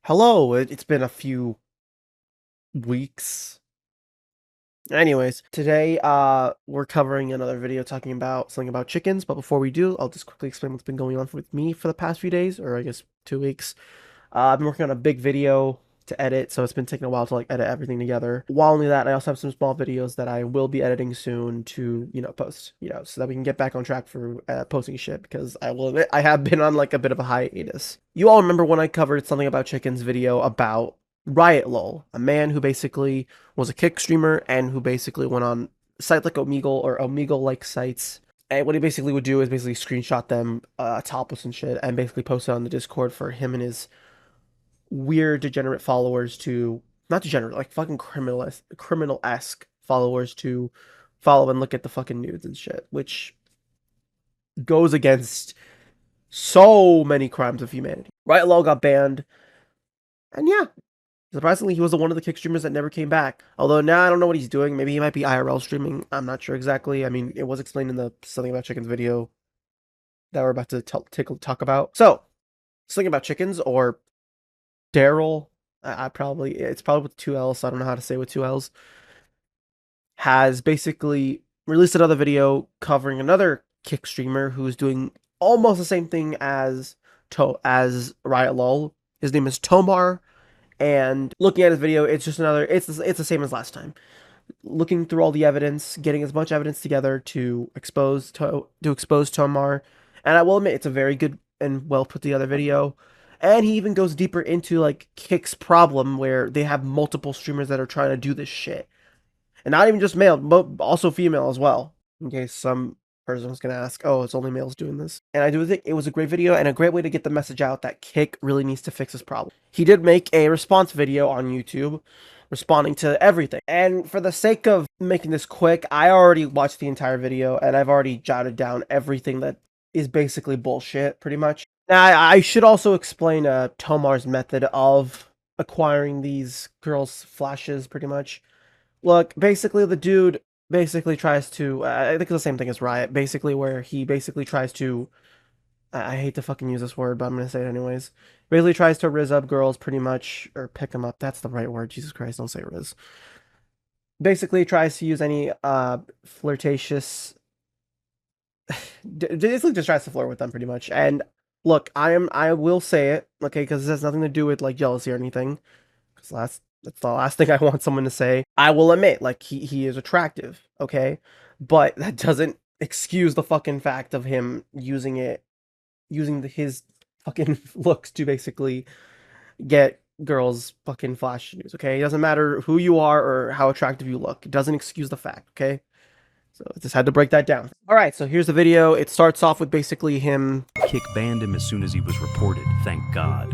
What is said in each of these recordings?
Hello, it's been a few weeks. Anyways, today we're covering another video talking about something about chickens, but before we do, I'll just quickly explain what's been going on with me for the past few days, or I guess 2 weeks. I've been working on a big video to edit, so it's been taking a while to edit everything together. While only that, I also have some small videos that I will be editing soon to, post, so that we can get back on track for posting shit, because I will admit I have been on a bit of a hiatus. You all remember when I covered something about chickens video about Riot Lol, a man who basically was a kick streamer and who basically went on sites like Omegle or Omegle-like sites. And what he basically would do is basically screenshot them topless and shit and basically post it on the Discord for him and his weird degenerate followers to not degenerate, like fucking criminal-esque followers to follow and look at the fucking nudes and shit, which goes against so many crimes of humanity. Riot Lol got banned, and yeah, surprisingly, he was one of the kick streamers that never came back. Although now I don't know what he's doing. Maybe he might be IRL streaming. I'm not sure exactly. I mean, it was explained in the Something About Chickens video that we're about to talk about. So, Something About Chickens, or Daryl, it's probably with two L's, so I don't know how to say with two L's, has basically released another video covering another kick streamer who's doing almost the same thing as Riot Lol. His name is Tomar. And looking at his video, it's just it's the same as last time. Looking through all the evidence, getting as much evidence together to expose Tomar. And I will admit, it's a very good and well put together video. And he even goes deeper into Kick's problem, where they have multiple streamers that are trying to do this shit. And not even just male, but also female as well. In case some person was gonna ask, oh, it's only males doing this. And I do think it was a great video and a great way to get the message out that Kick really needs to fix this problem. He did make a response video on YouTube responding to everything. And for the sake of making this quick, I already watched the entire video and I've already jotted down everything that is basically bullshit, pretty much. Now, I should also explain Tomar's method of acquiring these girls' flashes, pretty much. Look, basically the dude basically tries to, I think it's the same thing as Riot, basically, where he basically tries to, I hate to fucking use this word, but I'm gonna say it anyways, basically tries to riz up girls, pretty much, or pick them up, that's the right word, Jesus Christ, don't say riz. Basically tries to use any flirtatious, basically just tries to flirt with them, pretty much. And look, I will say it, okay, because this has nothing to do with jealousy or anything, because that's the last thing I want someone to say. I will admit, he is attractive, okay? But that doesn't excuse the fucking fact of him using his fucking looks to basically get girls fucking flash news, okay? It doesn't matter who you are or how attractive you look. It doesn't excuse the fact, okay? So I just had to break that down. Alright, so here's the video. It starts off with basically him. Kick banned him as soon as he was reported, thank God.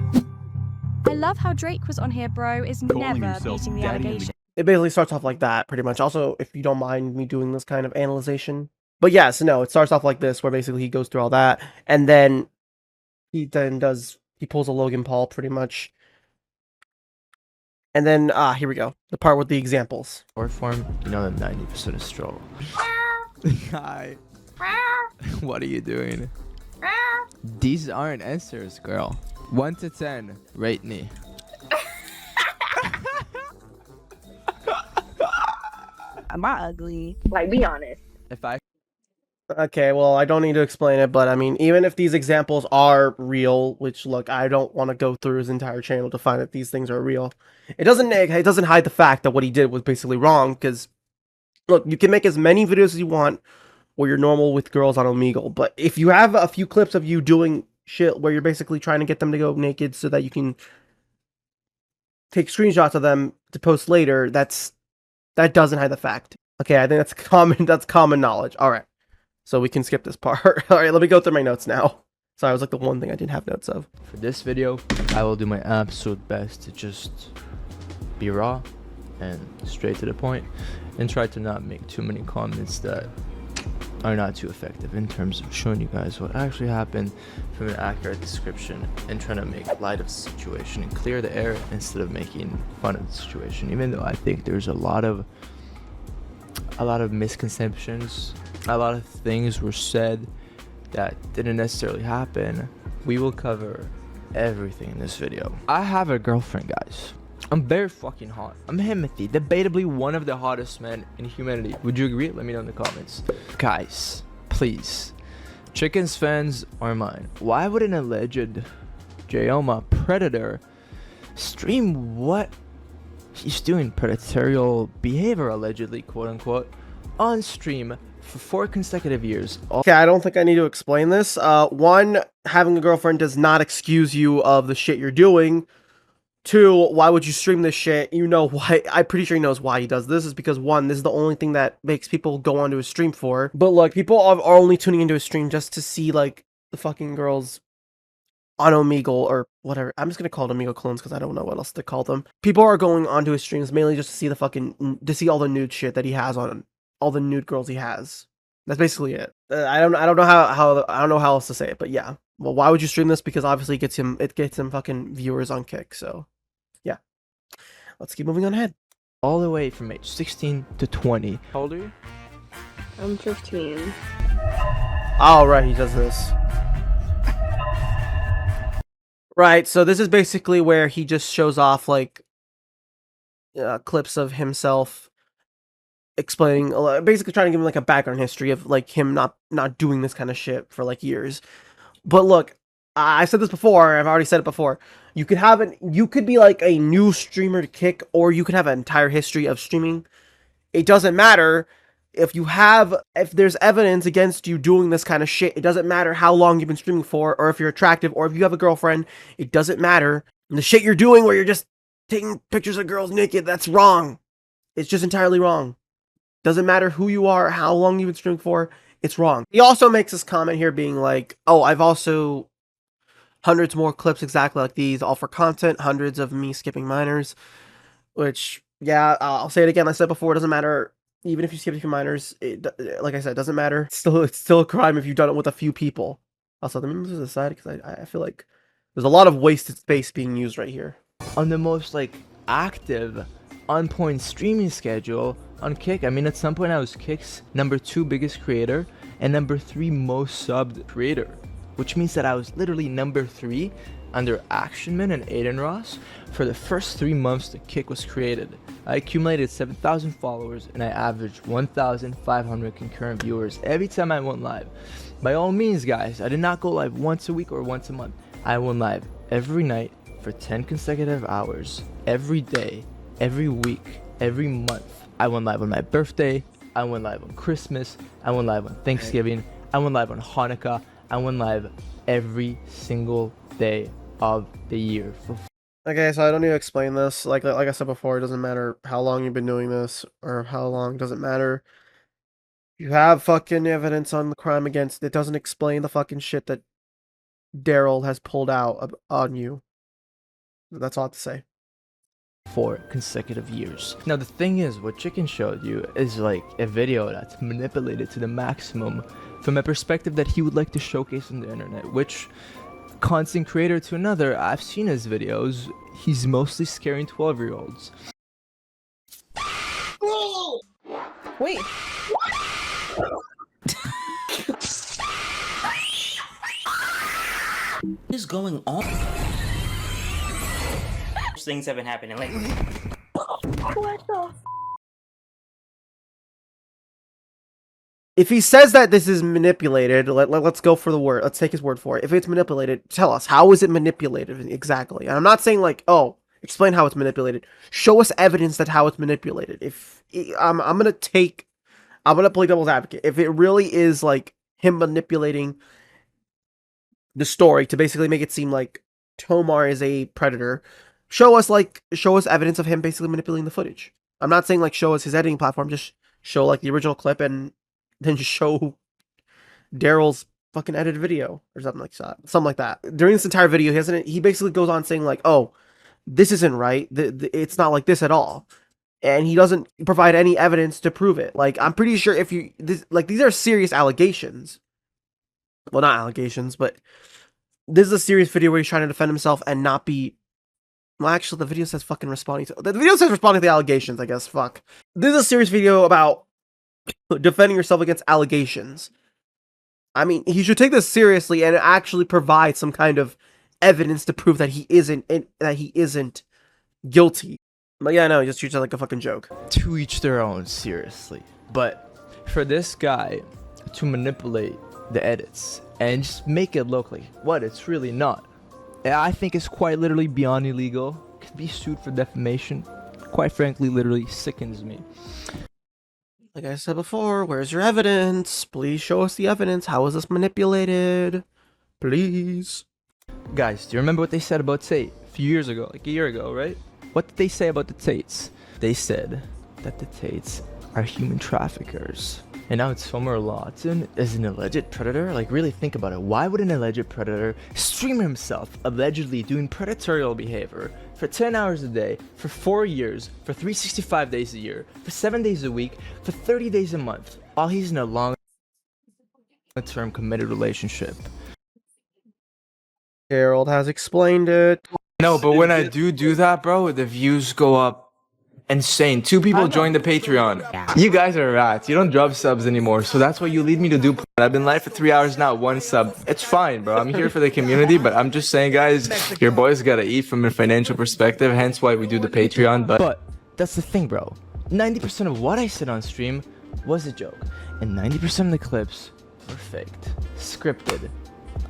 I love how Drake was on here, bro, is never beating the allegation. It basically starts off like that, pretty much. Also, if you don't mind me doing this kind of analyzation. But yes, no, it starts off like this, where basically he goes through all that, and then he pulls a Logan Paul, pretty much. And then, here we go. The part with the examples. Short form, you know the 90% is stroll. Hi. What are you doing? These aren't answers, girl. 1 to 10, rate me. Am I ugly? Be honest. If I Okay, well, I don't need to explain it, but I mean, even if these examples are real, which, look, I don't want to go through his entire channel to find that these things are real. It doesn't hide the fact that what he did was basically wrong, because, look, you can make as many videos as you want where you're normal with girls on Omegle, but if you have a few clips of you doing shit where you're basically trying to get them to go naked so that you can take screenshots of them to post later, that doesn't hide the fact. Okay, I think that's common knowledge. All right. So we can skip this part. All right, let me go through my notes now. Sorry, it was the one thing I didn't have notes of. For this video, I will do my absolute best to just be raw and straight to the point and try to not make too many comments that are not too effective in terms of showing you guys what actually happened from an accurate description and trying to make light of the situation and clear the air instead of making fun of the situation. Even though I think there's a lot of misconceptions, a lot of things were said that didn't necessarily happen, we will cover everything in this video. I have a girlfriend, guys. I'm very fucking hot. I'm Timothy, debatably one of the hottest men in humanity. Would you agree? Let me know in the comments. Guys, please. Chickens fans are mine. Why would an alleged Jayoma predator stream what he's doing, predatorial behavior allegedly, quote unquote, on stream for 4 consecutive years? Okay, I don't think I need to explain this. One, having a girlfriend does not excuse you of the shit you're doing. 2, why would you stream this shit? You know why. I'm pretty sure he knows why he does this. Is because 1, this is the only thing that makes people go onto his stream for. But look, people are only tuning into his stream just to see like the fucking girls on Omegle or whatever. I'm just gonna call it Omegle clones because I don't know what else to call them. People are going onto his streams mainly just to see the to see all the nude shit that he has on, all the nude girls he has. That's basically it. I don't know how I don't know how else to say it, but yeah. Well, why would you stream this? Because obviously it gets him fucking viewers on Kick. So yeah, let's keep moving on ahead. All the way from age 16 to 20. How old are you? I'm 15. All right, he does this. Right, so this is basically where he just shows off like clips of himself explaining, basically trying to give him like a background history of like him not doing this kind of shit for like years. But look, I said this before. I've already said it before. You could be like a new streamer to Kick, or you could have an entire history of streaming. It doesn't matter if there's evidence against you doing this kind of shit. It doesn't matter how long you've been streaming for, or if you're attractive, or if you have a girlfriend. It doesn't matter. And the shit you're doing where you're just taking pictures of girls naked, that's wrong. It's just entirely wrong. Doesn't matter who you are, how long you've been streaming for. It's wrong. He also makes this comment here being like, oh, I've also hundreds more clips exactly like these, all for content, hundreds of me skipping minors, which, yeah, I'll say it again. I said before, it doesn't matter. Even if you skip a few minors, like I said, it doesn't matter. It's still a crime if you've done it with a few people. Also, let me move this aside because I feel like there's a lot of wasted space being used right here. On the most like active, on point streaming schedule on Kick. I mean, at some point I was Kick's #2 biggest creator and #3 most subbed creator, which means that I was literally #3 under Actionman and Aiden Ross for the first 3 months that Kick was created. I accumulated 7,000 followers and I averaged 1,500 concurrent viewers every time I went live. By all means, guys, I did not go live once a week or once a month. I went live every night for 10 consecutive hours, every day, every week, every month. I went live on my birthday, I went live on Christmas, I went live on Thanksgiving, I went live on Hanukkah, I went live every single day of the year. Okay, so I don't need to explain this. Like I said before, it doesn't matter how long you've been doing this or how long, it doesn't matter. You have fucking evidence on the crime against it. Doesn't explain the fucking shit that Daryl has pulled out on you. That's all I have to say. 4 consecutive years. Now the thing is, what Chicken showed you is like a video that's manipulated to the maximum from a perspective that he would like to showcase on the internet, which content creator to another, I've seen his videos, he's mostly scaring 12-year-olds. Wait. What is going on? Things have been happening lately. What the? If he says that this is manipulated, let's go for the word. Let's take his word for it. If it's manipulated, tell us, how is it manipulated exactly? And I'm not saying like, oh, explain how it's manipulated. Show us evidence that how it's manipulated. I'm gonna play devil's advocate. If it really is like him manipulating the story to basically make it seem like Tomar is a predator, show us evidence of him basically manipulating the footage. I'm not saying like show us his editing platform, just show like the original clip and then just show Daryl's fucking edited video or something like that. Something like that. During this entire video, he basically goes on saying like, oh, this isn't right. It's not like this at all. And he doesn't provide any evidence to prove it. Like, I'm pretty sure these are serious allegations. Well, not allegations, but this is a serious video where he's trying to defend himself and not be. Well, actually, the video says fucking responding to the allegations, I guess. Fuck. This is a serious video about defending yourself against allegations. I mean, he should take this seriously and actually provide some kind of evidence to prove that he isn't guilty. But yeah, no, he just treats it like a fucking joke. To each their own, seriously. But for this guy to manipulate the edits and just make it look like what it's really not, I think it's quite literally beyond illegal. Could be sued for defamation. Quite frankly, literally sickens me. Like I said before, where's your evidence? Please show us the evidence. How is this manipulated? Please. Guys, do you remember what they said about Tate a few years ago, like a year ago, right? What did they say about the Tates? They said that the Tates are human traffickers. And now it's Sommer Lawton is an alleged predator? Like, really think about it. Why would an alleged predator stream himself allegedly doing predatorial behavior for 10 hours a day, for 4 years, for 365 days a year, for 7 days a week, for 30 days a month, while he's in a long-term committed relationship? Harold has explained it. No, but when I do that, bro, the views go up insane. 2 people joined the Patreon. You guys are rats. You don't drop subs anymore, so that's what you lead me to do. I've been live for 3 hours now, 1 sub. It's fine, bro. I'm here for the community, but I'm just saying, guys, your boys gotta eat from a financial perspective, hence why we do the Patreon. But that's the thing, bro. 90% of what I said on stream was a joke, and 90% of the clips were faked, scripted.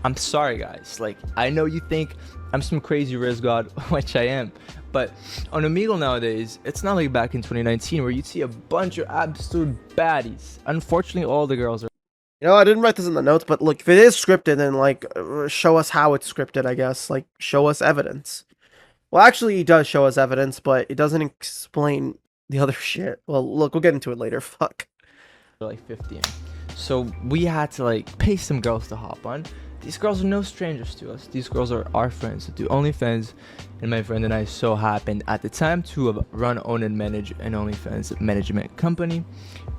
I'm sorry, guys. Like, I know you think I'm some crazy Riz God, which I am, but on Omegle nowadays, it's not like back in 2019 where you'd see a bunch of absolute baddies. Unfortunately, all the girls are. You know, I didn't write this in the notes, but look, if it is scripted, then, like, show us how it's scripted, I guess. Like, show us evidence. Well, actually, he does show us evidence, but it doesn't explain the other shit. Well, look, we'll get into it later. Fuck. Like 15. So we had to, like, pay some girls to hop on. These girls are no strangers to us. These girls are our friends that do OnlyFans, and my friend and I so happened at the time to run, own, and manage an OnlyFans management company,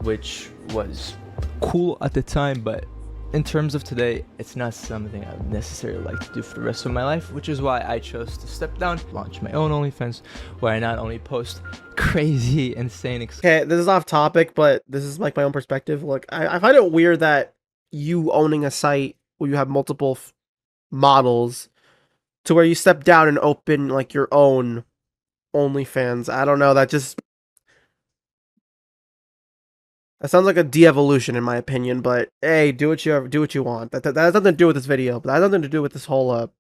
which was cool at the time, but in terms of today, it's not something I would necessarily like to do for the rest of my life, which is why I chose to step down, launch my own OnlyFans, where I not only post crazy, insane... Okay, this is off topic, but this is, like, my own perspective. Look, I find it weird that you owning a site where you have multiple models to where you step down and open, like, your own OnlyFans. I don't know, that sounds like a de-evolution in my opinion, but hey, do what you want. That has nothing to do with this video, but that has nothing to do with this whole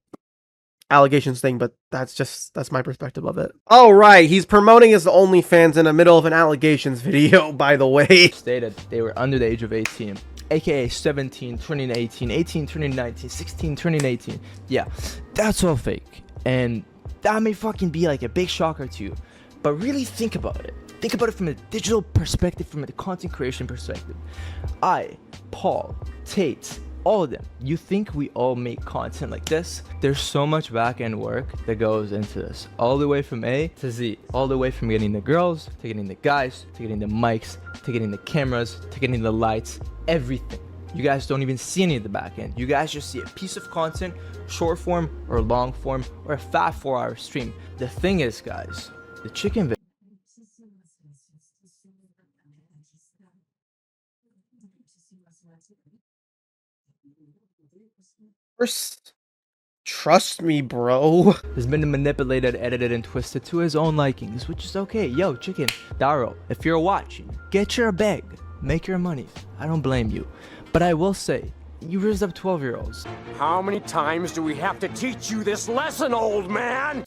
allegations thing, but that's my perspective of it. Oh right, he's promoting his OnlyFans in the middle of an allegations video, by the way. Stated they were under the age of 18. AKA 17, turning 18, 18, turning 19, 16, turning 18. Yeah, that's all fake. And that may fucking be like a big shocker to you. But really think about it. Think about it from a digital perspective, from a content creation perspective. I, Paul, Tate, all of them. You think we all make content like this? There's so much back-end work that goes into this. All the way from A to Z. All the way from getting the girls, to getting the guys, to getting the mics, to getting the cameras, to getting the lights, everything. You guys don't even see any of the back end. You guys just see a piece of content, short form or long form, or a fat 4-hour stream. The thing is, guys, the chicken video. First, trust me, bro. Has been manipulated, edited, and twisted to his own likings, which is okay. Yo, chicken, Daro, if you're watching, get your bag, make your money. I don't blame you. But I will say, you raised up 12-year-olds. How many times do we have to teach you this lesson, old man?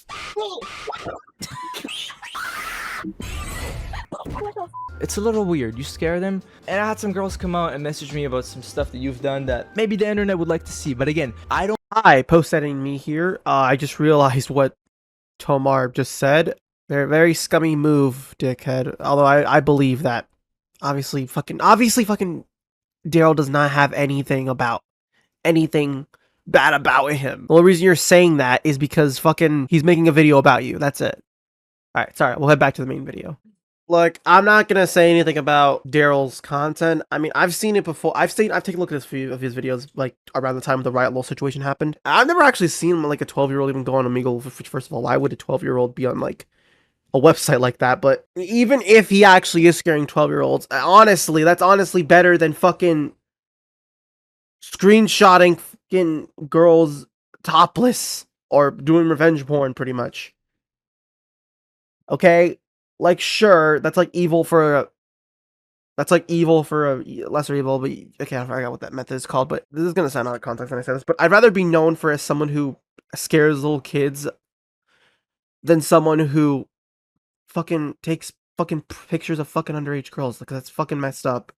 It's a little weird. You scare them. And I had some girls come out and message me about some stuff that you've done that maybe the internet would like to see. But again, I don't... Hi, post-editing me here. I just realized what Tomar just said. Very scummy move, dickhead. Although I believe that. Obviously fucking Daryl does not have anything bad about him. The only reason you're saying that is because fucking he's making a video about you. That's it. Alright, sorry. We'll head back to the main video. Look, I'm not gonna say anything about Daryl's content. I mean, I've seen it before. I've taken a look at a few of his videos, like, around the time the Riot Lol situation happened. I've never actually seen, like, a 12-year-old even go on Omegle. First of all, why would a 12-year-old be on, like, a website like that? But even if he actually is scaring 12-year-olds, honestly, that's honestly better than fucking screenshotting fucking girls topless or doing revenge porn, pretty much. Okay, like sure, that's like evil for a lesser evil, but okay, I forgot what that method is called. But this is gonna sound out of context when I say this, but I'd rather be known for as someone who scares little kids than someone who fucking takes fucking pictures of fucking underage girls. Like that's fucking messed up.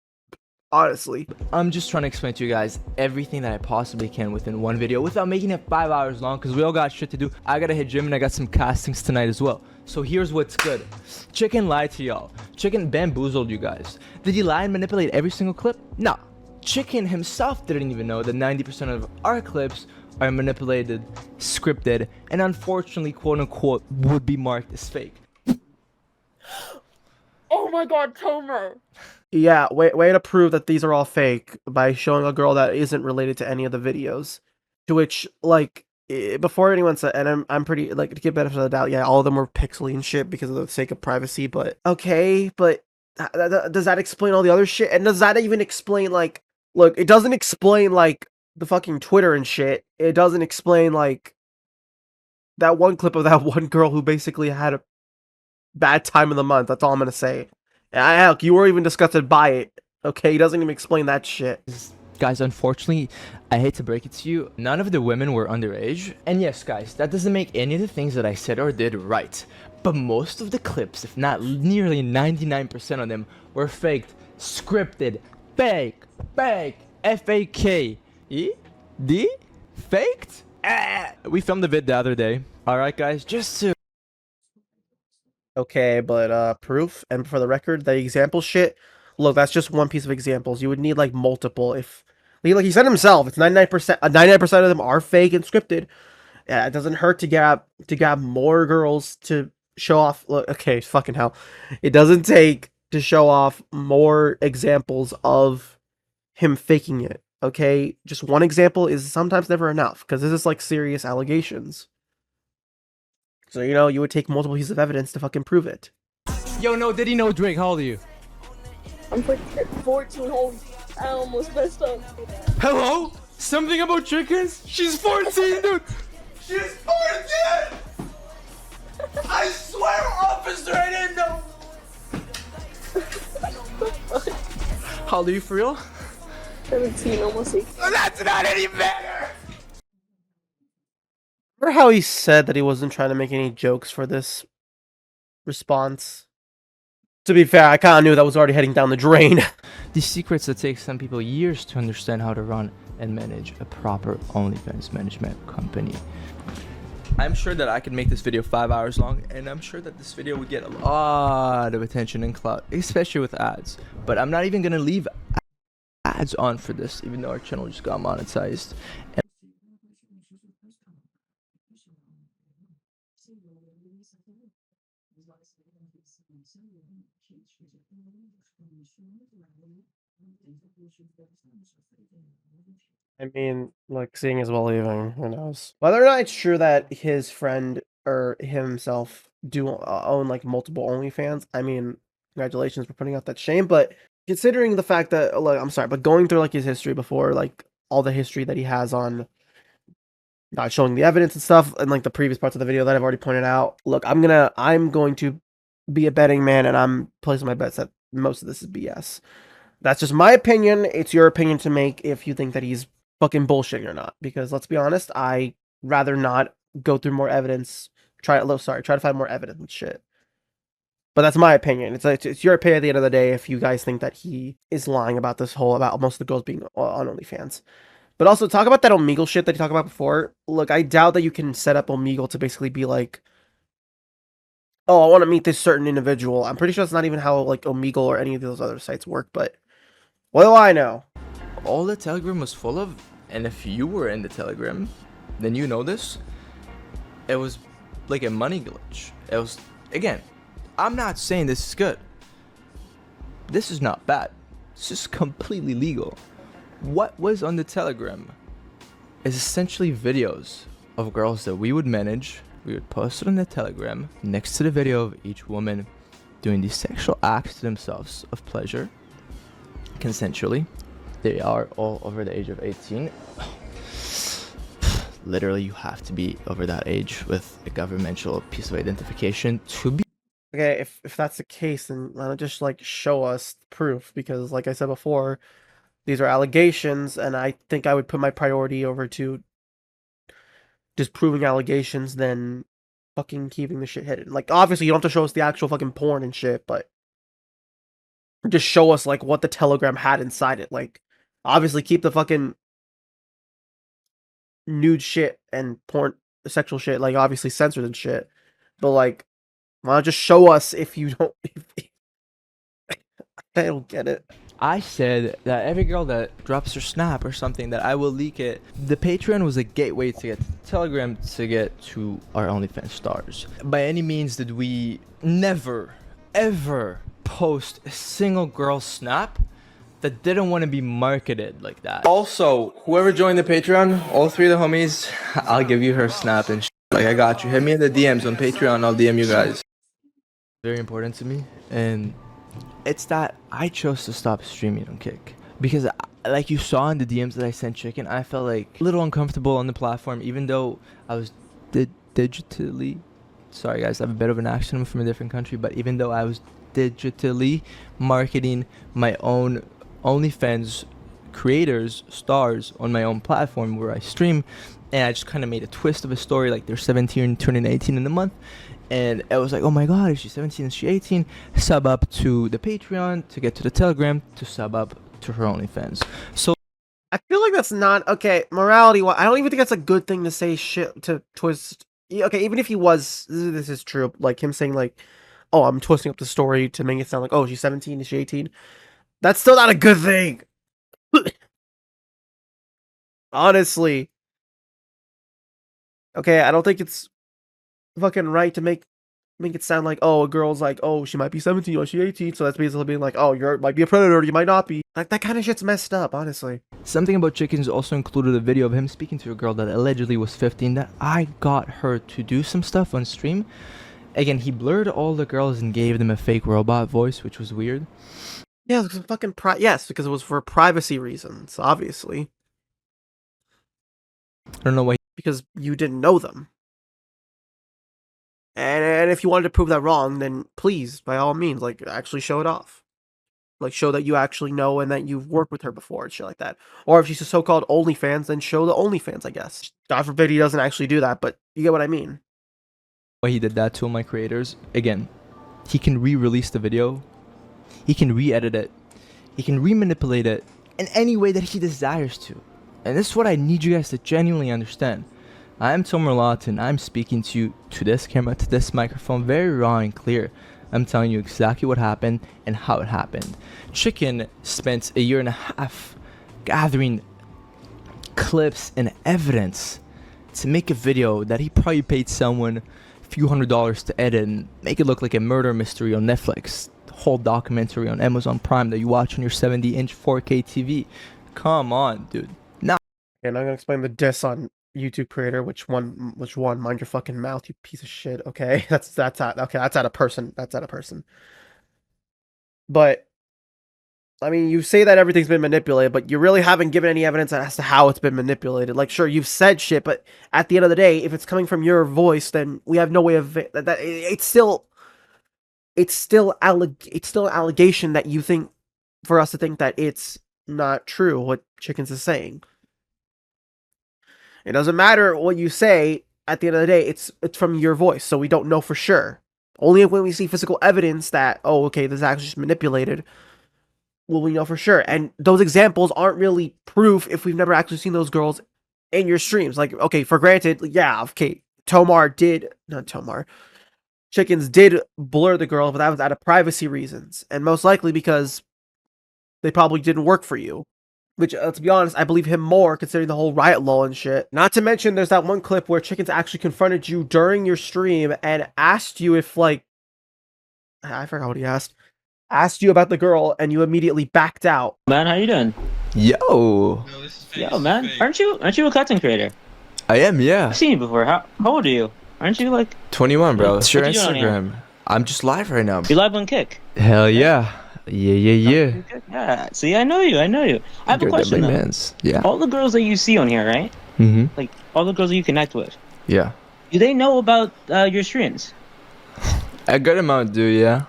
Honestly. I'm just trying to explain to you guys everything that I possibly can within one video without making it 5 hours long, because we all got shit to do. I gotta hit gym and I got some castings tonight as well. So here's what's good. Chicken lied to y'all. Chicken bamboozled you guys. Did he lie and manipulate every single clip? Nah. Chicken himself didn't even know that 90% of our clips are manipulated, scripted, and unfortunately, quote unquote, would be marked as fake. Oh my god, Tomer! Yeah, way to prove that these are all fake by showing a girl that isn't related to any of the videos. To which, like, before anyone said, and I'm pretty, like, to give benefit of the doubt, yeah, all of them were pixely and shit because of the sake of privacy, but, okay, but does that explain all the other shit? And does that even explain, like, look, it doesn't explain, like, the fucking Twitter and shit. It doesn't explain, like, that one clip of that one girl who basically had a bad time of the month. That's all I'm gonna say. Heck, you were even disgusted by it. Okay, he doesn't even explain that shit. Guys, unfortunately, I hate to break it to you, none of the women were underage. And yes, guys, that doesn't make any of the things that I said or did right. But most of the clips, if not nearly 99% of them, were faked, scripted, fake, F-A-K. E-D? Faked? We filmed the vid the other day. Alright, guys, just to... Okay, but proof, and for the record, the example shit, look, that's just one piece of examples. You would need like multiple. If like he said himself, it's 99%. 99% of them are fake and scripted. Yeah, it doesn't hurt to grab more girls to show off. Look, okay, fucking hell, it doesn't take to show off more examples of him faking it. Okay, just one example is sometimes never enough because this is like serious allegations. So, you know, you would take multiple pieces of evidence to fucking prove it. Yo, no, did he know Drake? How old are you? I'm freaking 14, holy, I almost messed up. Hello? Something about chickens? She's 14, dude! She's 14! I swear, officer, I didn't know! How old are you for real? 17, almost 18. That's not any better! Remember how he said that he wasn't trying to make any jokes for this response? To be fair, I kind of knew that was already heading down the drain. These secrets that take some people years to understand how to run and manage a proper OnlyFans management company. I'm sure that I could make this video 5 hours long, and I'm sure that this video would get a lot of attention and clout, especially with ads. But I'm not even gonna leave ads on for this, even though our channel just got monetized. I mean, like, seeing is believing, who knows? Whether or not it's true that his friend or himself do own, like, multiple OnlyFans, I mean, congratulations for putting out that shame, but considering the fact that, like, I'm sorry, but going through, like, his history before, like, all the history that he has on not showing the evidence and stuff, and, like, the previous parts of the video that I've already pointed out, look, I'm going to be a betting man, and I'm placing my bets that most of this is BS. That's just my opinion. It's your opinion to make if you think that he's fucking bullshitting or not. Because let's be honest, I rather not go through more evidence. Try to find more evidence and shit. But that's my opinion. It's your opinion at the end of the day if you guys think that he is lying about about most of the girls being on OnlyFans. But also, talk about that Omegle shit that you talked about before. Look, I doubt that you can set up Omegle to basically be like, oh, I want to meet this certain individual. I'm pretty sure that's not even how, like, Omegle or any of those other sites work, but what do I know? All the Telegram was full of, and if you were in the Telegram, then you know this, it was like a money glitch. It was, again, I'm not saying this is good. This is not bad. It's just completely legal. What was on the Telegram is essentially videos of girls that we would manage. We would post it on the Telegram next to the video of each woman doing these sexual acts to themselves of pleasure, consensually. They are all over the age of 18. literally you have to be over that age with a governmental piece of identification to be. Okay, if that's the case, then why not just like show us proof? Because like I said before, these are allegations, and I think I would put my priority over to disproving allegations than fucking keeping the shit hidden. Like, obviously, you don't have to show us the actual fucking porn and shit, but just show us like what the telegram had inside it. Like, obviously, keep the fucking nude shit and porn, sexual shit, like obviously censored and shit. But like, why not just show us if you don't? I don't get it. I said that every girl that drops her snap or something, that I will leak it. The Patreon was a gateway to get to the Telegram to get to our OnlyFans stars. By any means did we never, ever post a single girl snap that didn't want to be marketed like that. Also, whoever joined the Patreon, all 3 of the homies, I'll give you her snap and like, I got you. Hit me in the DMs on Patreon, I'll DM you guys. Very important to me, and it's that I chose to stop streaming on Kick because, like you saw in the DMs that I sent Chicken, I felt like a little uncomfortable on the platform, even though I was digitally. Sorry guys, I have a bit of an accent. I'm from a different country, but even though I was digitally marketing my own OnlyFans creators, stars on my own platform where I stream, and I just kind of made a twist of a story, like they're 17 turning 18 in the month. And it was like, oh my god, is she 17, is she 18? Sub up to the Patreon to get to the Telegram to sub up to her OnlyFans. So I feel like that's not okay. Morality, I don't even think that's a good thing to say. Shit to twist. Okay, even if he was, this is true. Like him saying like, oh, I'm twisting up the story to make it sound like, oh, she's 17, is she 18? That's still not a good thing. Honestly. Okay, I don't think it's fucking right to make it sound like, oh, a girl's like, oh, she might be 17 or she 18, so that's basically being like, oh, you might be a predator, you might not be. Like, that kind of shit's messed up, honestly. Something About Chickens also included a video of him speaking to a girl that allegedly was 15 that I got her to do some stuff on stream. Again, he blurred all the girls and gave them a fake robot voice, which was weird. Yeah, because fucking yes, because it was for privacy reasons, obviously. I don't know why. Because you didn't know them. And if you wanted to prove that wrong, then please, by all means, like, actually show it off. Like, show that you actually know and that you've worked with her before and shit like that. Or if she's a so-called OnlyFans, then show the OnlyFans, I guess. God forbid he doesn't actually do that, but you get what I mean. Why he did that to all my creators. Again, he can re-release the video. He can re-edit it. He can re-manipulate it in any way that he desires to. And this is what I need you guys to genuinely understand. I'm Tomer Lawton. I'm speaking to you, to this camera, to this microphone, very raw and clear. I'm telling you exactly what happened and how it happened. Chicken spent a year and a half gathering clips and evidence to make a video that he probably paid someone a few $100s to edit and make it look like a murder mystery on Netflix. The whole documentary on Amazon Prime that you watch on your 70-inch 4K TV. Come on, dude. Nah. And I'm gonna explain the diss on YouTube creator, which one, mind your fucking mouth, you piece of shit. Okay, that's at a person. But I mean, you say that everything's been manipulated, but you really haven't given any evidence as to how it's been manipulated. Like, sure, you've said shit, but at the end of the day, if it's coming from your voice, then we have no way of that. It's still an allegation that you think, for us to think that it's not true what Chickens is saying. It doesn't matter what you say. At the end of the day, it's from your voice, so we don't know for sure. Only when we see physical evidence that, oh, okay, this is actually just manipulated, will we know for sure. And those examples aren't really proof if we've never actually seen those girls in your streams. Like, okay, for granted, yeah, okay, Chickens did blur the girl, but that was out of privacy reasons, and most likely because they probably didn't work for you. Which, to be honest, I believe him more, considering the whole riot law and shit. Not to mention, there's that one clip where Chickens actually confronted you during your stream and asked you if, like... I forgot what he asked. Asked you about the girl, and you immediately backed out. Man, how you doing? Yo. Yo, man, aren't you a content creator? I am, yeah. I've seen you before. How old are you? Aren't you like 21, bro? It's your what you doing on Instagram. I'm just live right now. You live on Kick? Hell yeah. Yeah. Yeah. See, I know you. I have a question though. Yeah. All the girls that you see on here, right? Mm-hmm. Like all the girls that you connect with. Yeah. Do they know about your streams? A good amount do, yeah.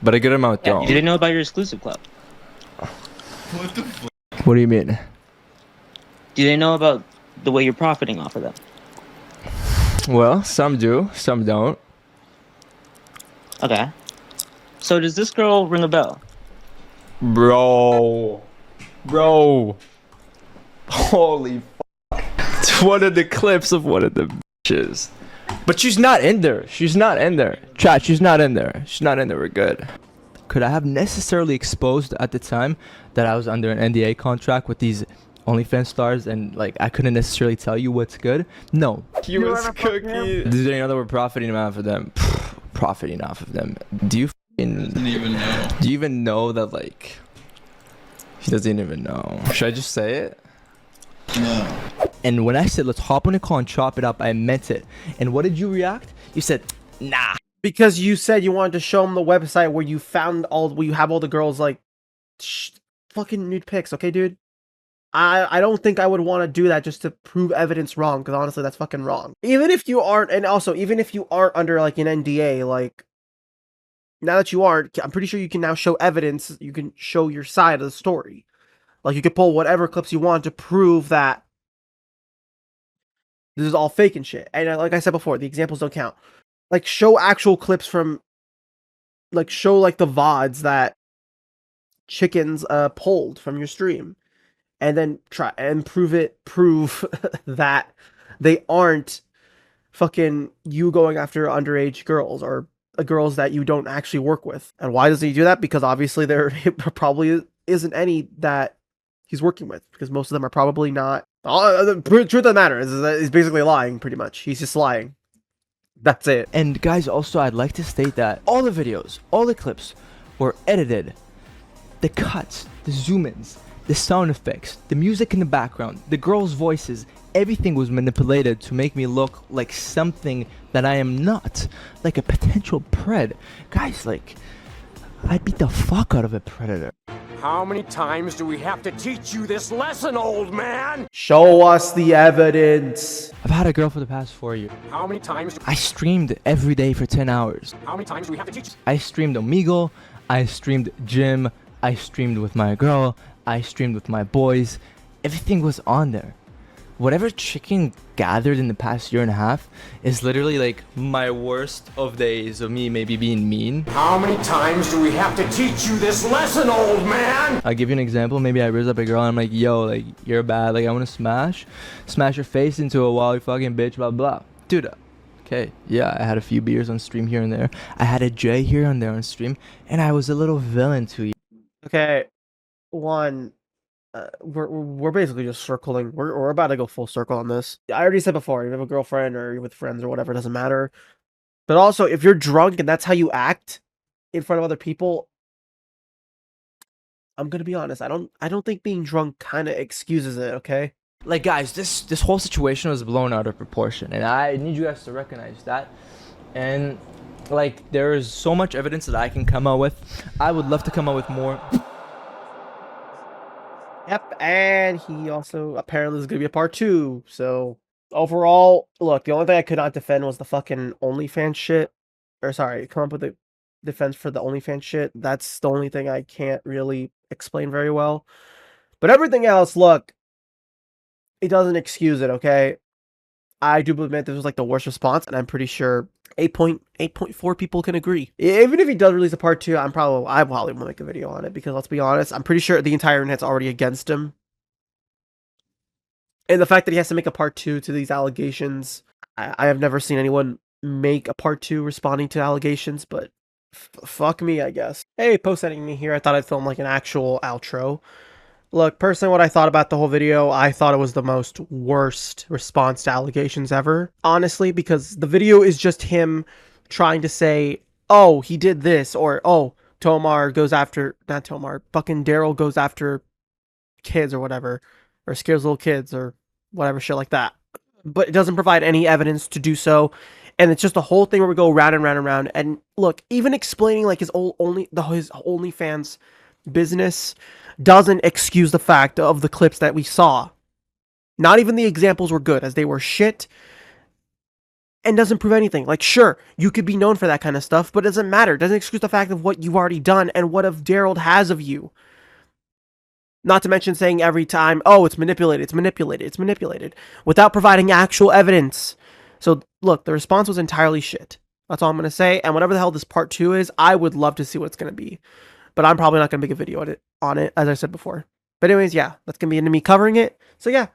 But a good amount Yeah. don't. Do they know about your exclusive club? What do you mean? Do they know about the way you're profiting off of them? Well, some do, some don't. Okay. So does this girl ring a bell? Bro. Holy fuck. It's one of the clips of one of the bitches. But she's not in there. She's not in there. Chat, she's not in there. She's not in there. We're good. Could I have necessarily exposed at the time that I was under an NDA contract with these OnlyFans stars and like I couldn't necessarily tell you what's good? No. US cookie. Do they know that we're profiting off of them? Profiting off of them. Do you Doesn't even know. Do you even know that like he doesn't even know? Should I just say it? No. And when I said let's hop on a call and chop it up, I meant it. And what did you react? You said, nah. Because you said you wanted to show them the website where you have all the girls like fucking nude pics, okay, dude? I don't think I would want to do that just to prove evidence wrong, because honestly, that's fucking wrong. Even if you aren't, and also, even if you aren't under like an NDA, like, now that you aren't, I'm pretty sure you can now show evidence, you can show your side of the story. Like, you could pull whatever clips you want to prove that this is all fake and shit. And like I said before, the examples don't count. Like, show actual clips from, like, show like the VODs that chickens pulled from your stream. And then try and prove that they aren't fucking you going after underage girls or girls that you don't actually work with. And why does he do that? Because obviously there probably isn't any that he's working with, because most of them are probably not. The truth of the matter is that he's basically lying, pretty much. He's just lying. That's it. And guys, also I'd like to state that all the videos, all the clips were edited. The cuts, the zoom-ins, the sound effects, the music in the background, the girls' voices, everything was manipulated to make me look like something that I am not. Like a potential pred. Guys, like, I beat the fuck out of a predator. How many times do we have to teach you this lesson, old man? Show us the evidence. I've had a girl for the past 4 years. How many times? I streamed every day for 10 hours. How many times do we have to teach you? I streamed Omegle, I streamed Gym, I streamed with my girl, I streamed with my boys. Everything was on there. Whatever chicken gathered in the past year and a half is literally like my worst of days of me maybe being mean. How many times do we have to teach you this lesson, old man? I'll give you an example. Maybe I raise up a girl and I'm like, yo, like, you're bad. Like, I want to smash your face into a wall, you fucking bitch, blah, blah. Dude, okay, yeah, I had a few beers on stream here and there. I had a J here and there on stream, and I was a little villain to you. Okay, one, we're basically just circling. We're about to go full circle on this. I already said before, you have a girlfriend or you're with friends or whatever, it doesn't matter. But also, if you're drunk and that's how you act in front of other people, I'm gonna be honest, I don't think being drunk kind of excuses it, okay? Like, guys, this whole situation was blown out of proportion, and I need you guys to recognize that. And like, there is so much evidence that I can come out with. I would love to come out with more. Yep, and he also apparently is gonna be a part 2. So overall, look, the only thing I could not defend was the fucking OnlyFans shit. Or sorry, come up with a defense for the OnlyFans shit. That's the only thing I can't really explain very well. But everything else, look, it doesn't excuse it, okay? I do admit this was like the worst response, and I'm pretty sure 8.4 people can agree. Even if he does release a part 2, I probably won't make a video on it, because let's be honest, I'm pretty sure the entire internet's already against him. And the fact that he has to make a part 2 to these allegations, I have never seen anyone make a part 2 responding to allegations, but fuck me, I guess. Hey, post editing me here. I thought I'd film like an actual outro. Look, personally, what I thought about the whole video, I thought it was the most worst response to allegations ever. Honestly, because the video is just him trying to say, oh, he did this, or, oh, Tomar goes after, not Tomar, fucking Daryl goes after kids or whatever, or scares little kids, or whatever shit like that. But it doesn't provide any evidence to do so, and it's just a whole thing where we go round and round and round. And look, even explaining like his OnlyFans business doesn't excuse the fact of the clips that we saw. Not even the examples were good, as they were shit and doesn't prove anything. Like, sure, you could be known for that kind of stuff, but it doesn't matter. It doesn't excuse the fact of what you've already done and what if Daryl has of you. Not to mention saying every time, oh, it's manipulated, it's manipulated, it's manipulated, without providing actual evidence. So, look, the response was entirely shit. That's all I'm going to say. And whatever the hell this part 2 is, I would love to see what it's going to be. But I'm probably not going to make a video on it, as I said before. But anyways, yeah, that's going to be into me covering it. So yeah,